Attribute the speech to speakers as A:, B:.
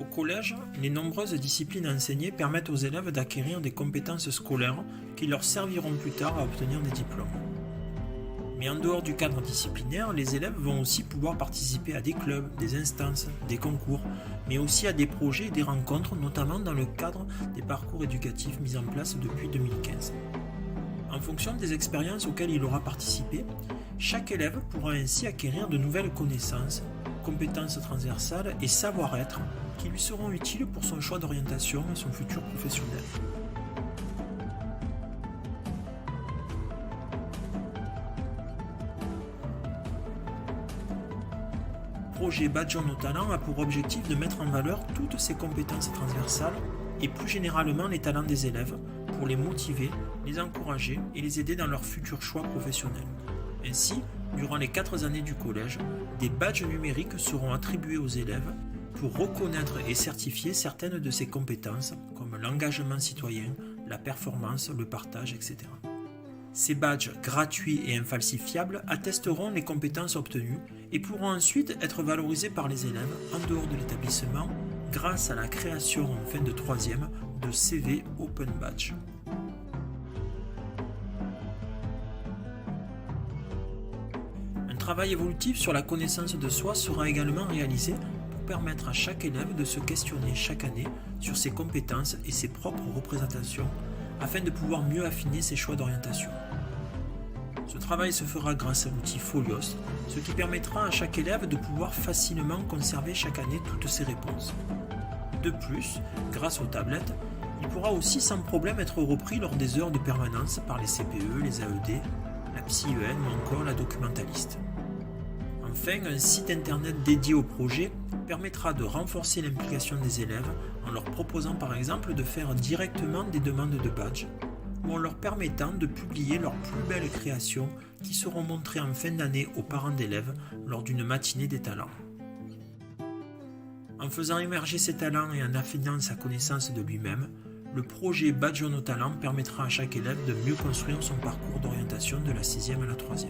A: collège, les nombreuses disciplines enseignées permettent aux élèves d'acquérir des compétences scolaires qui leur serviront plus tard à obtenir des diplômes. Mais en dehors du cadre disciplinaire, les élèves vont aussi pouvoir participer à des clubs, des instances, des concours, mais aussi à des projets et des rencontres, notamment dans le cadre des parcours éducatifs mis en place depuis 2015. En fonction des expériences auxquelles il aura participé, chaque élève pourra ainsi acquérir de nouvelles connaissances, compétences transversales et savoir-être qui lui seront utiles pour son choix d'orientation et son futur professionnel. Le projet Badigeons nos talents a pour objectif de mettre en valeur toutes ces compétences transversales et plus généralement les talents des élèves pour les motiver, les encourager et les aider dans leur futur choix professionnel. Ainsi, durant les 4 années du collège, des badges numériques seront attribués aux élèves pour reconnaître et certifier certaines de ces compétences comme l'engagement citoyen, la performance, le partage, etc. Ces badges gratuits et infalsifiables attesteront les compétences obtenues et pourront ensuite être valorisés par les élèves en dehors de l'établissement grâce à la création en fin de 3e de CV Open Badge. Un travail évolutif sur la connaissance de soi sera également réalisé pour permettre à chaque élève de se questionner chaque année sur ses compétences et ses propres représentations afin de pouvoir mieux affiner ses choix d'orientation. Ce travail se fera grâce à l'outil Folios, ce qui permettra à chaque élève de pouvoir facilement conserver chaque année toutes ses réponses. De plus, grâce aux tablettes, il pourra aussi sans problème être repris lors des heures de permanence par les CPE, les AED, la PsyEN ou encore la documentaliste. Enfin, un site internet dédié au projet permettra de renforcer l'implication des élèves en leur proposant par exemple de faire directement des demandes de badge ou en leur permettant de publier leurs plus belles créations qui seront montrées en fin d'année aux parents d'élèves lors d'une matinée des talents. En faisant émerger ses talents et en affinant sa connaissance de lui-même, le projet Badigeons nos talents permettra à chaque élève de mieux construire son parcours d'orientation de la 6e à la 3e.